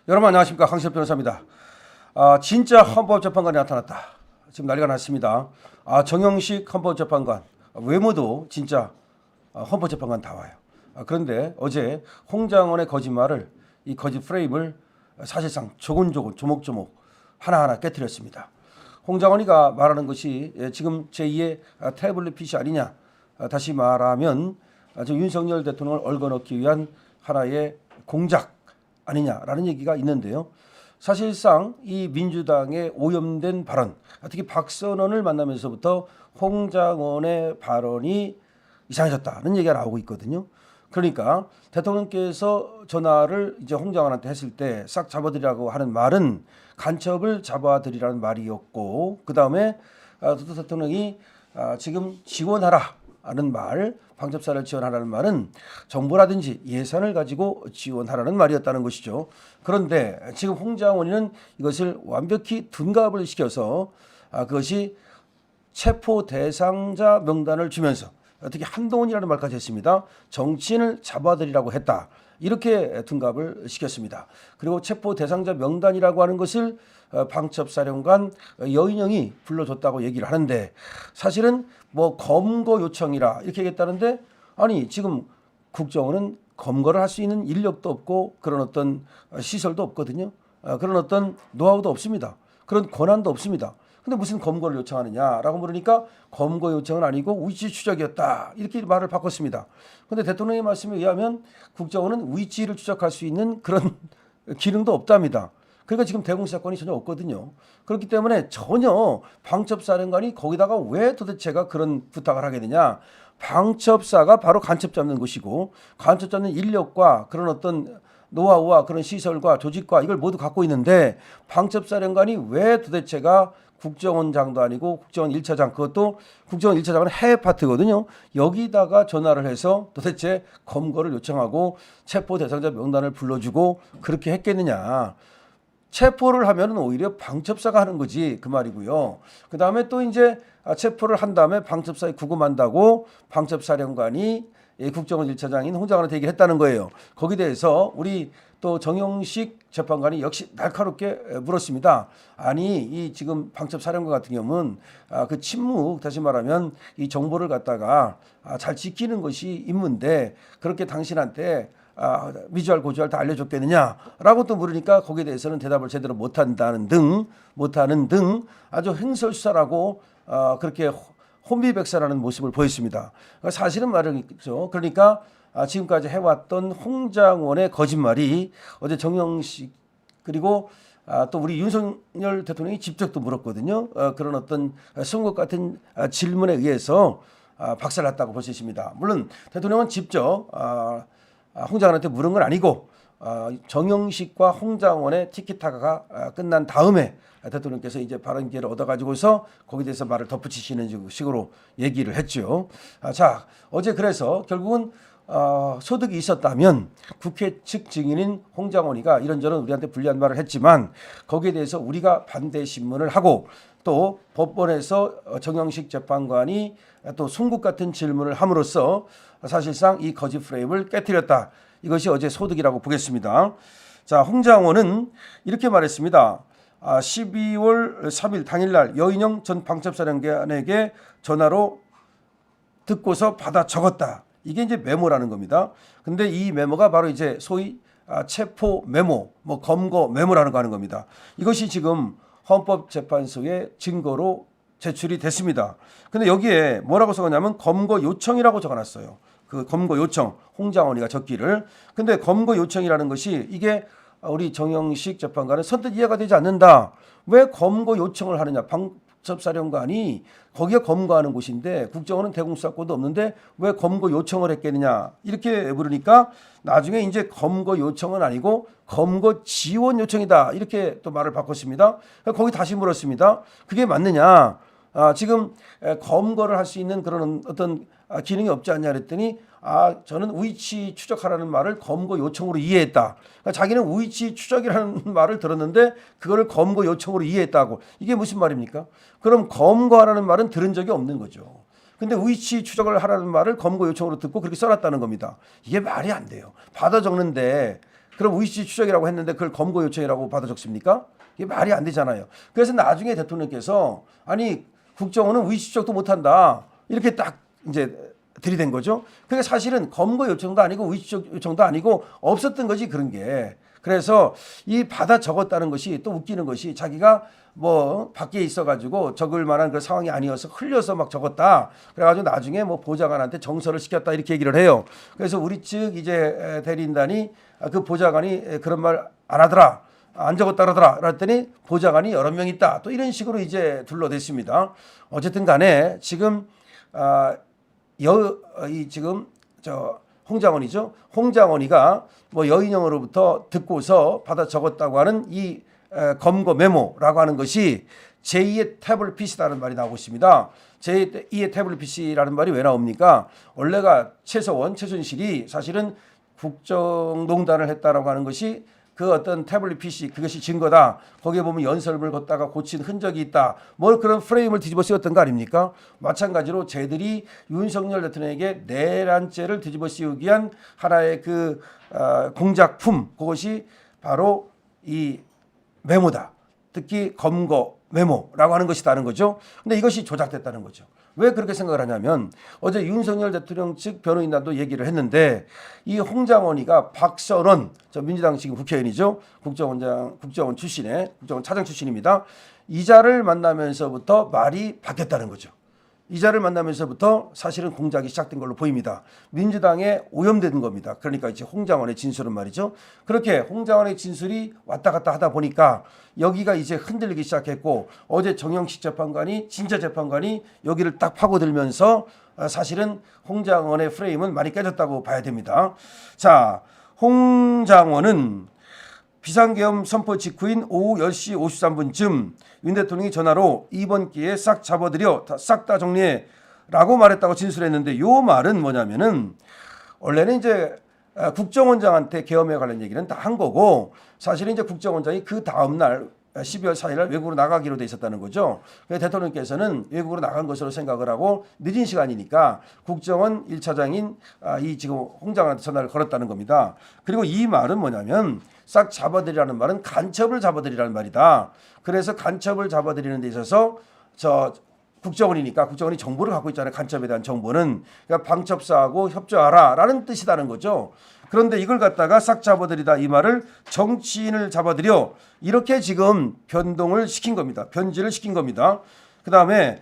여러분 안녕하십니까, 강시엽 변호사입니다. 진짜 헌법재판관이 나타났다. 지금 난리가 났습니다. 정영식 헌법재판관, 외모도 진짜 헌법재판관 다 와요. 그런데 어제 홍장원의 거짓말을, 이 거짓 프레임을 사실상 조곤조곤 조목조목 하나하나 깨뜨렸습니다. 홍장원이가 말하는 것이 지금 제2의 태블릿 PC 아니냐, 다시 말하면 윤석열 대통령을 얽어넣기 위한 하나의 공작 아니냐라는 얘기가 있는데요. 사실상 이 민주당의 오염된 발언, 특히 박선원을 만나면서부터 홍장원의 발언이 이상해졌다는 얘기가 나오고 있거든요. 그러니까 대통령께서 전화를 이제 홍장원한테 했을 때 싹 잡아들이라고 하는 말은 간첩을 잡아들이라는 말이었고, 그 다음에 대통령이 지금 지원하라는 말, 방첩사를 지원하라는 말은 정보라든지 예산을 가지고 지원하라는 말이었다는 것이죠. 그런데 지금 홍장원이는 이것을 완벽히 둔갑을 시켜서 그것이 체포 대상자 명단을 주면서 어떻게 한동훈이라는 말까지 했습니다. 정치인을 잡아들이라고 했다. 이렇게 둔갑을 시켰습니다. 그리고 체포 대상자 명단이라고 하는 것을 방첩사령관 여인영이 불러줬다고 얘기를 하는데, 사실은 뭐 검거 요청이라 이렇게 얘기했다는데, 아니 지금 국정원은 검거를 할 수 있는 인력도 없고 그런 어떤 시설도 없거든요. 그런 어떤 노하우도 없습니다. 그런 권한도 없습니다. 근데 무슨 검거를 요청하느냐라고 물으니까 검거 요청은 아니고 위치 추적이었다, 이렇게 말을 바꿨습니다. 그런데 대통령의 말씀에 의하면 국정원은 위치를 추적할 수 있는 그런 기능도 없답니다. 그러니까 지금 대공사건이 전혀 없거든요. 그렇기 때문에 전혀 방첩사령관이 거기다가 왜 도대체가 그런 부탁을 하게 되냐. 방첩사가 바로 간첩 잡는 것이고, 간첩 잡는 인력과 그런 어떤 노하우와 그런 시설과 조직과 이걸 모두 갖고 있는데, 방첩사령관이 왜 도대체가 국정원장도 아니고 국정원 1차장, 그것도 국정원 1차장은 해외 파트거든요. 여기다가 전화를 해서 도대체 검거를 요청하고 체포 대상자 명단을 불러주고 그렇게 했겠느냐. 체포를 하면은 오히려 방첩사가 하는 거지, 그 말이고요. 그 다음에 또 이제 체포를 한 다음에 방첩사에 구금한다고 방첩사령관이 국정원 1차장인 홍장원한테 얘기를 했다는 거예요. 거기에 대해서 우리 또 정영식 재판관이 역시 날카롭게 물었습니다. 아니 이 지금 방첩사령관 같은 경우는 그 침묵, 다시 말하면 이 정보를 갖다가 잘 지키는 것이 임무인데 그렇게 당신한테 미주알 고주알 다 알려줬겠느냐라고 또 물으니까 거기에 대해서는 대답을 제대로 못하는 등 아주 횡설수설하고 그렇게 혼비백산하는 모습을 보였습니다. 사실은 말이죠. 그러니까 지금까지 해왔던 홍장원의 거짓말이 어제 정영식 그리고 또 우리 윤석열 대통령이 직접 또 물었거든요. 그런 어떤 송곳 같은 질문에 의해서 박살났다고 볼 수 있습니다. 물론 대통령은 직접 홍장원한테 물은 건 아니고 정영식과 홍장원의 티키타카가 끝난 다음에 대통령께서 이제 발언 기회를 얻어가지고서 거기에 대해서 말을 덧붙이시는 식으로 얘기를 했죠. 자, 어제 그래서 결국은 소득이 있었다면 국회 측 증인인 홍장원이가 이런저런 우리한테 불리한 말을 했지만 거기에 대해서 우리가 반대 신문을 하고 또 법원에서 정영식 재판관이 또 송곳 같은 질문을 함으로써 사실상 이 거짓 프레임을 깨뜨렸다. 이것이 어제 소득이라고 보겠습니다. 자, 홍장원은 이렇게 말했습니다. 12월 3일 당일날 여인영 전 방첩사령관에게 전화로 듣고서 받아 적었다. 이게 이제 메모라는 겁니다. 근데 이 메모가 바로 이제 소위 체포 메모, 뭐 검거 메모라는 거 하는 겁니다. 이것이 지금 헌법재판소의 증거로 제출이 됐습니다. 근데 여기에 뭐라고 적었냐면 검거 요청이라고 적어놨어요. 그 검거 요청, 홍장원이가 적기를. 근데 검거 요청이라는 것이 이게 우리 정영식 재판관은 선뜻 이해가 되지 않는다. 왜 검거 요청을 하느냐. 방첩사령관이 거기가 검거하는 곳인데 국정원은 대공수사권도 없는데 왜 검거 요청을 했겠느냐. 이렇게 물으니까 나중에 이제 검거 요청은 아니고 검거 지원 요청이다. 이렇게 또 말을 바꿨습니다. 거기 다시 물었습니다. 그게 맞느냐. 지금 검거를 할 수 있는 그런 어떤 기능이 없지 않냐 그랬더니 저는 위치 추적하라는 말을 검거 요청으로 이해했다. 그러니까 자기는 위치 추적이라는 말을 들었는데 그거를 검거 요청으로 이해했다고. 이게 무슨 말입니까? 그럼 검거하라는 말은 들은 적이 없는 거죠. 근데 위치 추적을 하라는 말을 검거 요청으로 듣고 그렇게 써놨다는 겁니다. 이게 말이 안 돼요. 받아 적는데 그럼 의시 추적이라고 했는데 그걸 검거 요청이라고 받아 적습니까? 이게 말이 안 되잖아요. 그래서 나중에 대통령께서 아니 국정원은 의시 추적도 못한다 이렇게 딱 이제 들이댄 거죠. 그게 사실은 검거 요청도 아니고 의시 추적 요청도 아니고 없었던 거지 그런 게. 그래서 이 받아 적었다는 것이 또 웃기는 것이 자기가 뭐 밖에 있어가지고 적을 만한 그 상황이 아니어서 흘려서 막 적었다. 그래가지고 나중에 뭐 보좌관한테 정서를 시켰다 이렇게 얘기를 해요. 그래서 우리 측 이제 대리인단이 그 보좌관이 그런 말 안 하더라. 안 적었다 그러더라. 그랬더니 보좌관이 여러 명 있다. 또 이런 식으로 이제 둘러댔습니다. 어쨌든 간에 지금 지금 홍장원이죠. 홍장원이가 뭐 여인영으로부터 듣고서 받아 적었다고 하는 이 검거 메모라고 하는 것이 제2의 태블릿 PC라는 말이 나오고 있습니다. 제2의 태블릿 PC라는 말이 왜 나옵니까? 원래가 최순실이 사실은 국정농단을 했다라고 하는 것이 그 어떤 태블릿 PC 그것이 증거다. 거기에 보면 연설문을 걷다가 고친 흔적이 있다. 뭐 그런 프레임을 뒤집어 씌웠던 거 아닙니까? 마찬가지로 쟤들이 윤석열 대통령에게 내란죄를 뒤집어 씌우기 위한 하나의 그 공작품 그것이 바로 이 메모다. 특히 검거 메모라고 하는 것이다는 거죠. 근데 이것이 조작됐다는 거죠. 왜 그렇게 생각을 하냐면 어제 윤석열 대통령 측 변호인단도 얘기를 했는데 이 홍장원이가 박선원 저 민주당 지금 국회의원이죠. 국정원 출신의 국정원 차장 출신입니다. 이자를 만나면서부터 말이 바뀌었다는 거죠. 이자를 만나면서부터 사실은 공작이 시작된 걸로 보입니다. 민주당에 오염되는 겁니다. 그러니까 이제 홍장원의 진술은 말이죠. 그렇게 홍장원의 진술이 왔다 갔다 하다 보니까 여기가 이제 흔들리기 시작했고 어제 정영식 재판관이 진짜 재판관이 여기를 딱 파고들면서 사실은 홍장원의 프레임은 많이 깨졌다고 봐야 됩니다. 자, 홍장원은 비상계엄 선포 직후인 오후 10시 53분쯤 윤 대통령이 전화로 이번 기회에 싹 잡아들여 싹 다 정리해 라고 말했다고 진술했는데 이 말은 뭐냐면은 원래는 이제 국정원장한테 계엄에 관련 얘기는 다 한 거고 사실은 이제 국정원장이 그 다음날 12월 4일 날 외국으로 나가기로 돼 있었다는 거죠. 그래서 대통령께서는 외국으로 나간 것으로 생각을 하고 늦은 시간이니까 국정원 1차장인 이 지금 홍장관한테 전화를 걸었다는 겁니다. 그리고 이 말은 뭐냐면 싹 잡아들이라는 말은 간첩을 잡아들이라는 말이다. 그래서 간첩을 잡아들이는 데 있어서 국정원이니까 국정원이 정보를 갖고 있잖아요. 간첩에 대한 정보는. 그러니까 방첩사하고 협조하라라는 뜻이라는 거죠. 그런데 이걸 갖다가 싹 잡아들이다 이 말을 정치인을 잡아들여 이렇게 지금 변동을 시킨 겁니다. 변질을 시킨 겁니다. 그다음에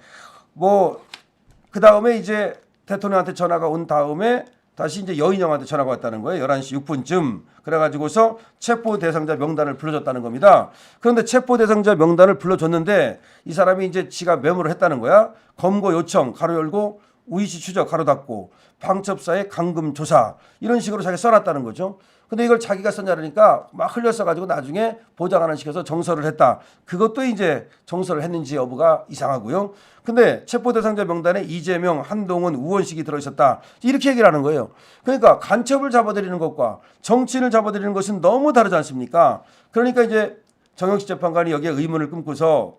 이제 대통령한테 전화가 온 다음에 다시 이제 여인영한테 전화가 왔다는 거예요. 11시 6분쯤. 그래가지고서 체포 대상자 명단을 불러줬다는 겁니다. 그런데 체포 대상자 명단을 불러줬는데 이 사람이 이제 지가 메모를 했다는 거야. 검거 요청 가로 열고 우이시 추적 가로 닫고 방첩사의 감금 조사 이런 식으로 자기가 써놨다는 거죠. 근데 이걸 자기가 썼냐니까 막 흘려써가지고 나중에 보좌관을 시켜서 정서를 했다. 그것도 이제 정서를 했는지 여부가 이상하고요. 근데 체포대상자 명단에 이재명, 한동훈, 우원식이 들어있었다. 이렇게 얘기를 하는 거예요. 그러니까 간첩을 잡아들이는 것과 정치인을 잡아들이는 것은 너무 다르지 않습니까? 그러니까 이제 정영식 재판관이 여기에 의문을 품고서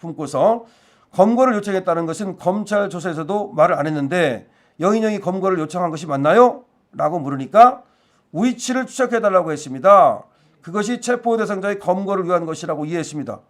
검거를 요청했다는 것은 검찰 조사에서도 말을 안 했는데 여인영이 검거를 요청한 것이 맞나요? 라고 물으니까 위치를 추적해달라고 했습니다. 그것이 체포 대상자의 검거를 위한 것이라고 이해했습니다.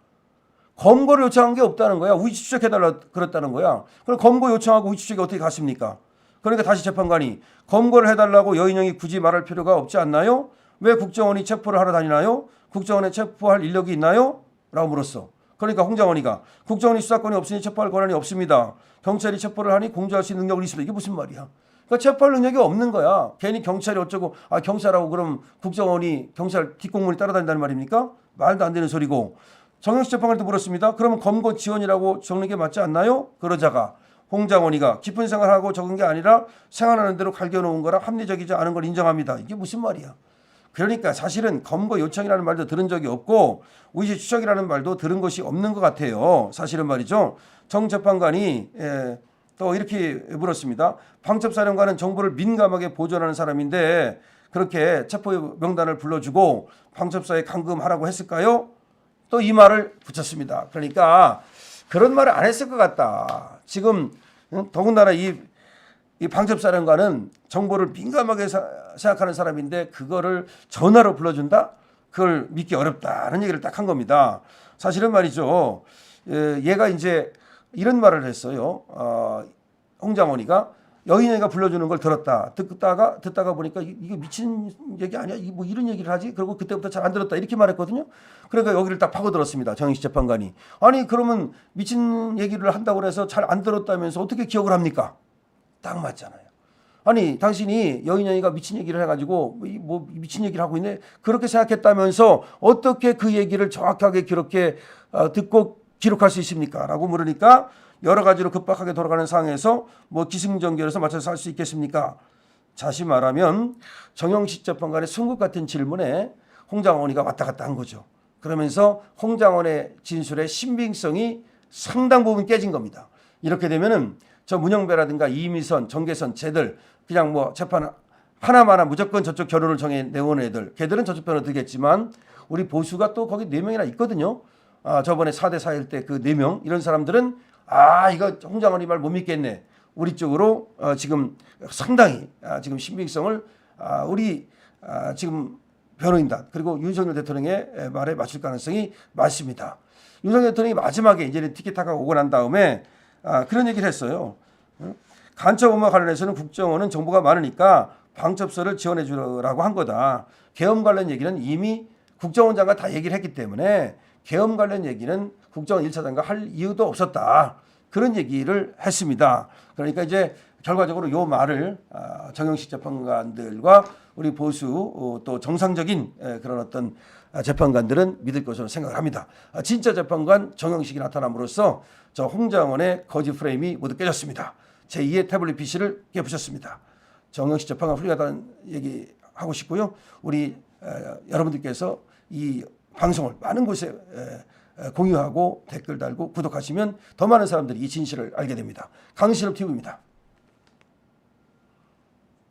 검거를 요청한 게 없다는 거야. 위치 추적해달라고 그랬다는 거야. 그럼 검거 요청하고 위치 추적이 어떻게 갔습니까? 그러니까 다시 재판관이 검거를 해달라고 여인영이 굳이 말할 필요가 없지 않나요? 왜 국정원이 체포를 하러 다니나요? 국정원에 체포할 인력이 있나요? 라고 물었어. 그러니까 홍장원이가 국정원이 수사권이 없으니 체포할 권한이 없습니다. 경찰이 체포를 하니 공조할 수 있는 능력은 있습니다. 이게 무슨 말이야? 그러니까 체포할 능력이 없는 거야. 괜히 경찰이 어쩌고 경찰하고 그럼 국정원이 경찰 뒷공문이 따라다닌다는 말입니까? 말도 안 되는 소리고. 정영식 재판관도 물었습니다. 그러면 검거 지원이라고 적는 게 맞지 않나요? 그러자가 홍장원이가 깊은 생활하고 적은 게 아니라 생활하는 대로 갈겨놓은 거라 합리적이지 않은 걸 인정합니다. 이게 무슨 말이야? 그러니까 사실은 검거 요청이라는 말도 들은 적이 없고 의시 추적이라는 말도 들은 것이 없는 것 같아요. 사실은 말이죠. 정 재판관이 또 이렇게 물었습니다. 방첩사령관은 정보를 민감하게 보존하는 사람인데 그렇게 체포 명단을 불러주고 방첩사에 감금하라고 했을까요? 또 이 말을 붙였습니다. 그러니까 그런 말을 안 했을 것 같다. 지금 더군다나 이 방첩사령관은 정보를 민감하게 생각하는 사람인데 그거를 전화로 불러준다? 그걸 믿기 어렵다는 얘기를 딱 한 겁니다. 사실은 말이죠. 얘가 이제 이런 말을 했어요. 홍장원이가 여인애가 불러주는 걸 들었다. 듣다가 보니까 이게 미친 얘기 아니야? 이게 뭐 이런 얘기를 하지? 그리고 그때부터 잘 안 들었다. 이렇게 말했거든요. 그러니까 여기를 딱 파고들었습니다. 정영식 재판관이. 아니 그러면 미친 얘기를 한다고 해서 잘 안 들었다면서 어떻게 기억을 합니까? 딱 맞잖아요. 아니 당신이 여인애가 미친 얘기를 해가지고 뭐 미친 얘기를 하고 있네. 그렇게 생각했다면서 어떻게 그 얘기를 정확하게 그렇게 듣고 기록할 수 있습니까? 라고 물으니까 여러 가지로 급박하게 돌아가는 상황에서 뭐 기승전결해서 맞춰서 할 수 있겠습니까? 다시 말하면 정영식 재판관의 순국 같은 질문에 홍장원이가 왔다 갔다 한 거죠. 그러면서 홍장원의 진술의 신빙성이 상당 부분 깨진 겁니다. 이렇게 되면은 저 문영배라든가 이미선, 정계선 쟤들 그냥 뭐 재판 하나마나 무조건 저쪽 결론을 정해 내오는 애들 걔들은 저쪽 편을 들겠지만 우리 보수가 또 거기 4명이나 있거든요. 저번에 4대 4일 때 그 4명 이런 사람들은 이거 홍장원이 말 못 믿겠네. 우리 쪽으로 지금 상당히 지금 신빙성을 우리 지금 변호인단 그리고 윤석열 대통령의 말에 맞출 가능성이 많습니다. 윤석열 대통령이 마지막에 이제는 티켓타가 오고 난 다음에 그런 얘기를 했어요. 간첩 업무와 관련해서는 국정원은 정보가 많으니까 방첩소를 지원해 주라고 한 거다. 계엄 관련 얘기는 이미 국정원 장관 다 얘기를 했기 때문에 계엄 관련 얘기는 국정원 1차 장관 할 이유도 없었다. 그런 얘기를 했습니다. 그러니까 이제 결과적으로 요 말을 정영식 재판관들과 우리 보수 또 정상적인 그런 어떤 재판관들은 믿을 것으로 생각을 합니다. 진짜 재판관 정영식이 나타남으로써 저 홍장원의 거짓 프레임이 모두 깨졌습니다. 제2의 태블릿 PC를 깨부셨습니다. 정영식 재판관 훌륭하다는 얘기 하고 싶고요. 우리 여러분들께서 이 방송을 많은 곳에 공유하고 댓글 달고 구독하시면 더 많은 사람들이 이 진실을 알게 됩니다. 강신업 TV입니다.